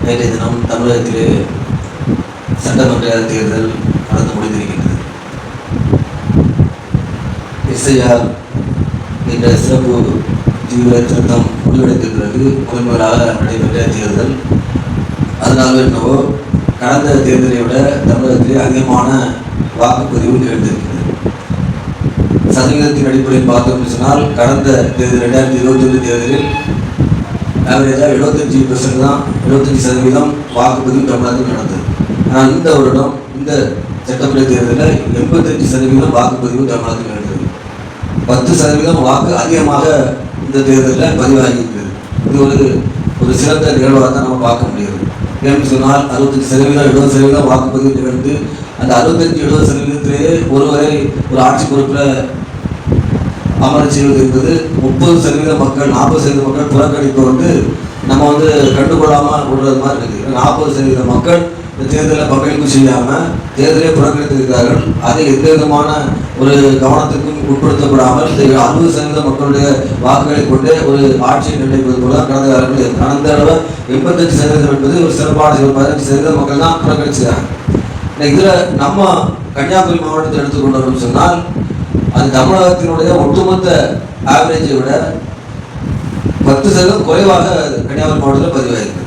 நேற்றைய தினம் தமிழகத்திலே சட்டமன்ற தேர்தல் நடந்து முடிந்திருக்கின்றது. எஸ்ஐஆர் என்ற சிறப்பு தீவிர திருத்தம் முடிவடைந்த பிறகு முதன்முறையாக நடைபெற்ற தேர்தல். அதனால என்னவோ கடந்த தேர்தலை விட தமிழகத்திலே அதிகமான வாக்குப்பதிவு நிகழ்ந்திருக்கிறது. சதவீதத்தின் அடிப்படையில் பார்த்தோம்னு சொன்னால் கடந்த தேர்தல் 2021 தேர்தலில் ஆவரேஜாக 75% தான் 75% வாக்குப்பதிவு தமிழகத்தில் நடந்தது. ஆனால் இந்த வருடம் இந்த சட்டமன்ற தேர்தலில் 85% வாக்குப்பதிவு தமிழகத்தில் நடந்தது. 10% வாக்கு அதிகமாக இந்த தேர்தலில் பதிவாகியிருக்கிறது. இது ஒரு சிறந்த நிகழ்வாக தான் நம்ம பார்க்க முடியாது. ஏன்னு சொன்னால் 65% 70% வாக்குப்பதிவு நிகழ்ந்து அந்த 65-70%-லேயே ஒருவரை ஒரு ஆட்சி பொறுப்பில் அமர்ச்சி செய்வது என்பது 30% மக்கள் 40% மக்கள் புறக்கணிப்பு நம்ம கண்டுகொள்ளாமல் விடுறது மாதிரி இருக்குது. 40% மக்கள் இந்த தேர்தலில் பங்களிப்பு செய்யாமல் தேர்தலை புறக்கணித்திருக்கிறார்கள். அதை எந்த விதமான ஒரு கவனத்துக்கும் உட்படுத்தப்படாமல் 60% மக்களுடைய வாக்குகளை கொண்டே ஒரு ஆட்சியை நிர்ணயிப்பது போல கடந்த காலங்களில் கடந்த அளவு 85% என்பது ஒரு சிறப்பான 15% மக்கள் தான் புறக்கணிச்சுக்கிறாங்க. இதில் நம்ம கன்னியாகுமரி மாவட்டத்தை எடுத்துக்கொண்டோம்னு சொன்னால் அது தமிழகத்தினுடைய ஒட்டுமொத்த ஆவரேஜை விட 10% குறைவாக கன்னியாகுமரி மாவட்டத்தில் பதிவாயிருக்கு.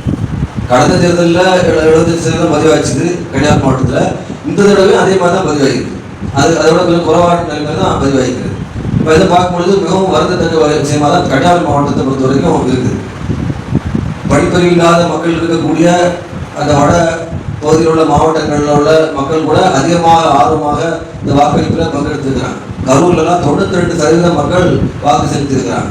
கடந்த தேர்தலில் 75% பதிவாச்சுது கன்னியாகுமரி மாவட்டத்தில். இந்த தடவை அதே மாதிரி தான் பதிவாகிருக்கு. அதை விட கொஞ்சம் குறைவான நிலைமை தான் பதிவாகிக்கிறது. இப்போ இதை பார்க்கும்பொழுது மிகவும் வருந்தத்தக்க விஷயமாக தான் கன்னியாகுமரி மாவட்டத்தை பொறுத்த வரைக்கும் இருக்குது. படிப்பறிவு இல்லாத மக்கள் இருக்கக்கூடிய அந்த வட பகுதியில் உள்ள மாவட்டங்களில் உள்ள மக்கள் கூட அதிகமாக ஆர்வமாக இந்த வாக்களிப்பில் பங்கெடுத்துக்கிறாங்க. கரூர்லாம் 92% மக்கள் வாக்கு செலுத்தியிருக்கிறாங்க.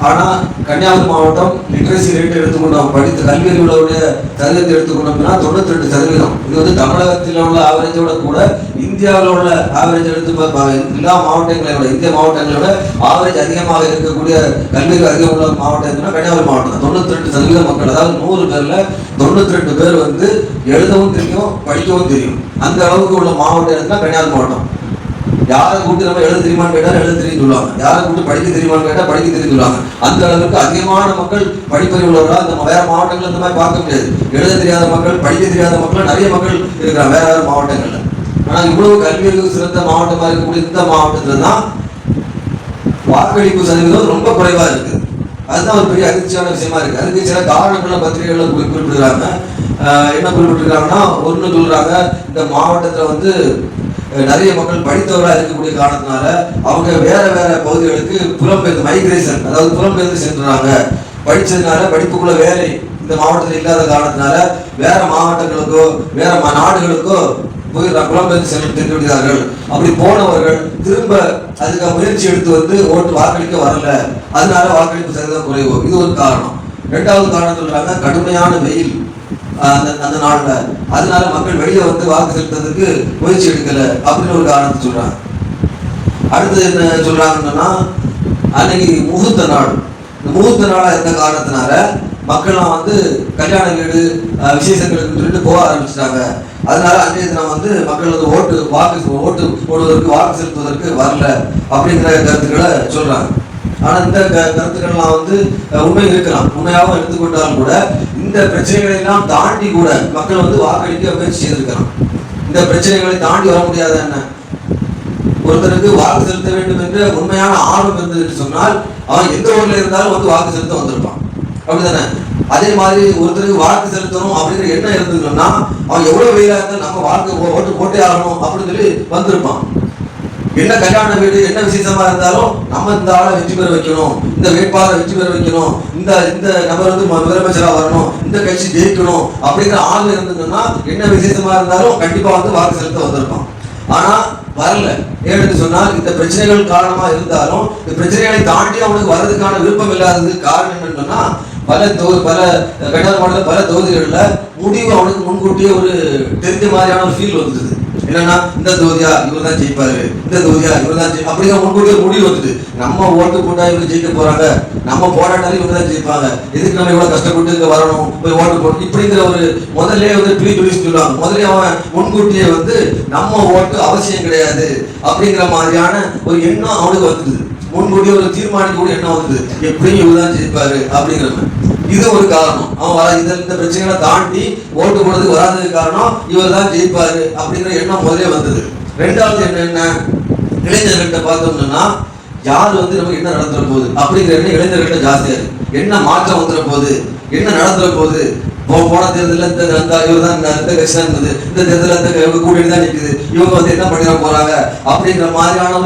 ஆனால் கன்னியாகுமரி மாவட்டம் லிட்ரஸி ரேட் எடுத்துக்கொண்டோம், படித்த கல்வி அறிவுடைய சதவீதத்தை எடுத்துக்கொண்டோம்னா 92%. இது தமிழகத்தில் உள்ள ஆவரேஜோட கூட இந்தியாவில் உள்ள ஆவரேஜ் எடுத்து எல்லா மாவட்டங்களை விட இந்திய மாவட்டங்களை விட ஆவரேஜ் அதிகமாக இருக்கக்கூடிய கல்வி அதிகம் உள்ள மாவட்டம்னா கன்னியாகுமரி மாவட்டம். 92% மக்கள், அதாவது 100 பேரில் 92 பேர் எழுதவும் தெரியும் படிக்கவும் தெரியும். அந்த அளவுக்கு உள்ள மாவட்டம் கன்னியாகுமரி மாவட்டம். யாரை கூப்பிட்டு நம்ம எழுத தெரியுமான்னு கேட்டால் எழுத தெரியும் சொல்லுவாங்க, யாரை கூப்பிட்டு படிக்க தெரியுமான்னு கேட்டால் படிக்க தெரியும் சொல்லுவாங்க. அந்த அளவுக்கு அதிகமான மக்கள் படிப்பறிவு உள்ளவர்களாக நம்ம வேற மாவட்டங்கள் இந்த மாதிரி பார்க்க முடியாது. எழுத தெரியாத மக்கள் படிக்க தெரியாத மக்கள் நிறைய மக்கள் இருக்கிறாங்க வேற வேறு மாவட்டங்கள்ல. ஆனால் இவ்வளவு கல்வியறிவு சிறந்த மாவட்டமாக இருக்கக்கூடிய இந்த மாவட்டத்தில் தான் வாக்களிப்பு சதவீதம் ரொம்ப குறைவாக இருக்குது. அதுதான் ஒரு பெரிய அதிர்ச்சியான விஷயமா இருக்கு. அதுக்கு சில காரணங்களை பத்திரிகைகளில் குறிப்பிடுறாங்க. என்ன குறிப்பிட்டிருக்காங்கன்னா, ஒன்று சொல்றாங்க, இந்த மாவட்டத்தில் நிறைய மக்கள் படித்தவராக இருக்கக்கூடிய காரணத்தினால அவங்க வேற வேற பகுதிகளுக்கு புலம்பெயர்ந்து மைக்ரேஷன், அதாவது புலம்பெயர்ந்து சென்றாங்க. படிச்சதுனால படிப்புக்குள்ள வேலை இந்த மாவட்டத்தில் இல்லாத காரணத்தினால வேற மாவட்டங்களுக்கோ வேற நாடுகளுக்கோ போய் புலம்பெயர்ந்து சென்று விடுகிறார்கள். அப்படி போனவர்கள் திரும்ப அதுக்கு முயற்சி எடுத்து ஓட்டு வாக்களிக்க வரல, அதனால வாக்களிப்பு சதவீதம் குறைவு. இது ஒரு காரணம். 2வது காரணம் சொல்றாங்க, கடுமையான வெயில் அந்த நாள்ல, அதனால மக்கள் வெளியே வாக்கு செலுத்துறதுக்கு முயற்சி எடுக்கல அப்படின்னு ஒரு காரணத்தை சொல்றாங்க. அடுத்து என்ன சொல்றாங்கன்னா, அன்னைக்கு முகூர்த்த நாள். இந்த முகூர்த்த நாளா இருந்த காரணத்தினால மக்கள்லாம் கல்யாண வீடு விசேஷங்களுக்கு சொல்லிட்டு போக ஆரம்பிச்சிட்டாங்க. அதனால அன்றைய தினம் மக்கள் ஓட்டு போடுவதற்கு வாக்கு செலுத்துவதற்கு வரல அப்படிங்கிற கருத்துக்களை சொல்றாங்க. ஆனால் இந்த கருத்துக்கள்லாம் உண்மை இருக்கலாம், உண்மையாகவும் எடுத்துக்கொண்டாலும் கூட இந்த பிரச்சனைகளை எல்லாம் தாண்டி கூட மக்கள் வாக்களிக்க முயற்சி செய்திருக்கலாம். இந்த பிரச்சனைகளை தாண்டி வர முடியாத என்ன, ஒருத்தருக்கு வாக்கு செலுத்த வேண்டும் என்ற உண்மையான ஆர்வம் இருந்தது சொன்னால் அவன் எந்த ஊர்ல இருந்தாலும் வாக்கு செலுத்த வந்திருப்பான், அப்படிதானே? அதே மாதிரி ஒருத்தருக்கு வாக்கு செலுத்தணும் அப்படிங்கிற எண்ணம் இருந்ததுன்னா அவன் எவ்வளவு வெயிலா இருந்தாலும் நம்ம ஓட்டு போட்டே ஆகணும் அப்படின்னு சொல்லி வந்திருப்பான். என்ன கல்யாண வீடு என்ன விசேஷமா இருந்தாலும் நம்ம இந்த ஆளை வெற்றி பெற வைக்கணும், இந்த வேட்பாளரை வெற்றி பெற வைக்கணும், இந்த நபர் முதலமைச்சரா வரணும், இந்த கட்சி ஜெயிக்கணும் அப்படிங்கிற ஆள் இருந்ததுன்னா என்ன விசேஷமா இருந்தாலும் கண்டிப்பா வாக்கு செலுத்த வந்திருப்பான். ஆனா வரல. ஏன்னு சொன்னால் இந்த பிரச்சனைகள் காரணமா இருந்தாலும் இந்த பிரச்சனைகளை தாண்டி அவனுக்கு வர்றதுக்கான விருப்பம் இல்லாததுக்கு காரணம் என்னன்னு சொன்னா பல கன்னியாகுமரி மாவட்டத்தில் பல தொகுதிகளில் முடிவு அவனுக்கு முன்கூட்டியே ஒரு தெரிஞ்ச மாதிரியான ஒரு ஃபீல் வந்துடுது. என்னன்னா இந்த தொகுதியா இவர் தான் ஜெயிப்பாரு, இந்த தொகுதியா இவர் தான் அப்படிங்கிற முன்கூட்டியே முடிவு வந்துட்டு நம்ம ஓட்டு போட்டா இவங்க ஜெயிக்க போறாங்க, நம்ம போராட்டாலும் இவங்க தான் ஜெயிப்பாங்க, எதுக்கு நம்ம இவ்வளவு கஷ்டப்பட்டு இங்க வரணும் போய் ஓட்டு போட்டு இப்படிங்கிற ஒரு முதல்ல ப்ரீ ஜுடிஷ் சொல்லுவாங்க. முதல்ல அவன் முன்கூட்டியே நம்ம ஓட்டு அவசியம் கிடையாது அப்படிங்கிற மாதிரியான ஒரு எண்ணம் அவனுக்கு வந்துடுது. முன்கூட்டியே ஒரு தீர்மானிக்க கூட எண்ணம் வந்துடுது, எப்படியும் இவர் தான் ஜெயிப்பாரு அப்படிங்கிற. இது ஒரு காரணம். அவன் வர இந்த பிரச்சனைகளை தாண்டி ஓட்டு போடுறதுக்கு வராததுக்கு காரணம் இவர் தான் ஜெயிப்பாரு அப்படிங்கிற எண்ணம் முதலே வந்தது. ரெண்டாவது என்ன, இளைஞர்கள்ட்ட பார்த்தோம்னா யார் நமக்கு என்ன நடந்துற போகுது அப்படிங்கிற எண்ணம் இளைஞர்கள்ட்ட ஜாஸ்தியா இருக்கு. என்ன மாற்றம் வந்துட போகுது, என்ன நடந்துற போகுது, போன தேர்தலில் இவர் தான் இந்த கட்சி தான் இருந்தது, இந்த தேர்தலில் கூட்டணி தான் நிற்குது, இவங்க என்ன பண்ணிட போறாங்க அப்படிங்கிற மாதிரியான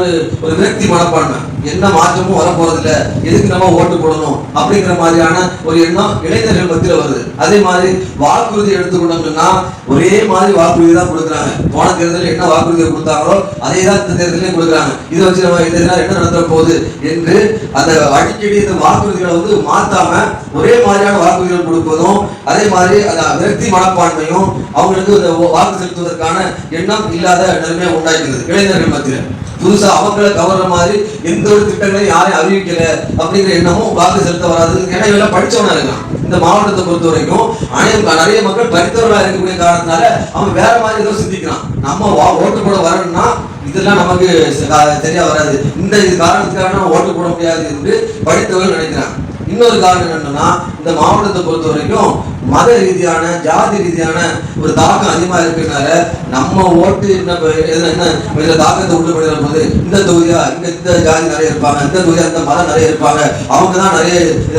ஒரு விரக்தி மனப்பான்மை, என்ன மாற்றமும் வர போறதில்ல, எதுக்கு நம்ம ஓட்டு போடணும் அப்படிங்கிற மாதிரியான ஒரு எண்ணம் இளைஞர்கள் மத்தியில் வருது. அதே மாதிரி வாக்குறுதி எடுத்துக்கொண்டோம்னா ஒரே மாதிரி வாக்குறுதி தான் கொடுக்குறாங்க. போன தேர்தலில் என்ன வாக்குறுதியை கொடுத்தாங்களோ அதே தான் இந்த தேர்தலையும் கொடுக்குறாங்க. இதை வச்சு நம்ம இந்த என்ன நடந்துற போகுது என்று அந்த அடிக்கடி இந்த வாக்குறுதிகளை மாத்தாம ஒரே மாதிரியான வாக்குறுதிகள் கொடுப்பதும், அதே மாதிரி அந்த விரக்தி மனப்பான்மையும் அவங்களுக்கு வாக்கு செலுத்துவதற்கான எண்ணம் இல்லாத நிலைமை உண்டாகிறது இளைஞர்கள் மத்தியில். புதுசா அவங்களை கவர்ற மாதிரி எந்த ஒரு திட்டங்களையும் யாரையும் அறிவிக்கல அப்படிங்கிற எண்ணமும் வாக்கு செலுத்த வராது. ஏன்னா இவெல்லாம் படிச்சவனா இருக்கான். இந்த மாவட்டத்தை பொறுத்த வரைக்கும் நிறைய மக்கள் படித்தவர்களா இருக்கக்கூடிய காரணத்தினால அவன் வேற மாதிரி ஏதோ சிந்திக்கிறான். நம்ம ஓட்டு போட வரணும்னா இதெல்லாம் நமக்கு சரியா வராது, இந்த காரணத்துக்காக நம்ம ஓட்டு போட முடியாது என்று படித்தவர்கள் நினைக்கிறாங்க. இன்னொரு காரணம் என்னன்னா, இந்த மாவட்டத்தை பொறுத்த வரைக்கும் மத ரீதியான ஜாதி ரீதியான ஒரு தாக்கம் அதிகமா இருக்கிறதுனால நம்ம ஓட்டு என்ன தாக்கத்தை உண்டுபடுகிற போது இந்த தொகுதியா இந்த ஜாதி நிறைய இருப்பாங்க, இந்த தொகுதியா இந்த மதம் நிறைய இருப்பாங்க, அவங்க தான் நிறைய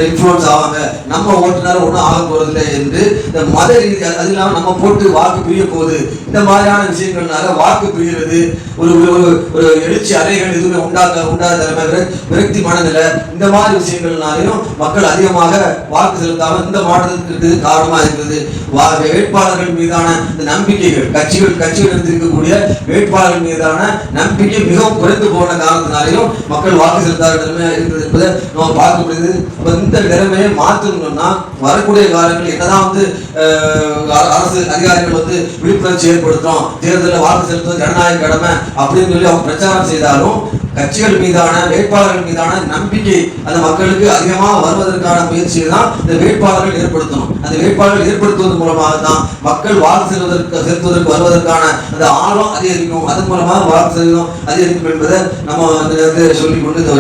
இன்ஃப்ளூயன்ஸ் ஆவாங்க, நம்ம ஓட்டுனால ஒன்றும் ஆக போறதில்லை என்று இந்த மத ரீதி, அது இல்லாமல் நம்ம போட்டு வாக்கு பிரிய போகுது, இந்த மாதிரியான விஷயங்கள்னால வாக்கு பிரிகிறது, ஒரு ஒரு எழுச்சி அறைகள் எதுவுமே உண்டாத விரக்தி மனநிலை, இந்த மாதிரி விஷயங்கள்னாலையும் மக்கள் அதிகமாக வாக்கு செலுத்தாமல் இந்த மாற்றத்திற்கு காரணமா இருக்கிறது. வேட்பாளர்கள் மீதான இந்த நம்பிக்கைகள், கட்சிகள் எடுத்திருக்கக்கூடிய வேட்பாளர்கள் மீதான நம்பிக்கை மிகவும் குறைந்து போன காரணத்தினாலையும் மக்கள் வாக்கு செலுத்தாத நிலைமை இருக்கிறது என்பதை நம்ம பார்க்க முடியுது. இந்த நிலைமையை மாற்றணும்னா வரக்கூடிய காலங்கள் என்னதான் அரசு அதிகாரிகள் விழிப்புணர்ச்சி ஏற்படுத்தும், தேர்தலில் வாக்கு செலுத்துவது ஜனநாயக கடமை அப்படின்னு சொல்லி அவங்க பிரச்சாரம் செய்தாலும் கட்சிகள் மீதான வேட்பாளர்கள் மீதான நம்பிக்கை அந்த மக்களுக்கு அதிகமாக வருவதற்கான முயற்சியை தான் இந்த வேட்பாளர்கள் ஏற்படுத்தணும். அந்த வேட்பாளர்கள் ஏற்படுத்துவதன் மூலமாக தான் மக்கள் வாக்கு செலுத்துவதற்கு வருவதற்கான அந்த ஆர்வம் அதிகரிக்கும், அதன் மூலமாக வாக்கு செலுத்தும் அதிகரிக்கும் என்பதை நம்ம சொல்லிக்கொண்டு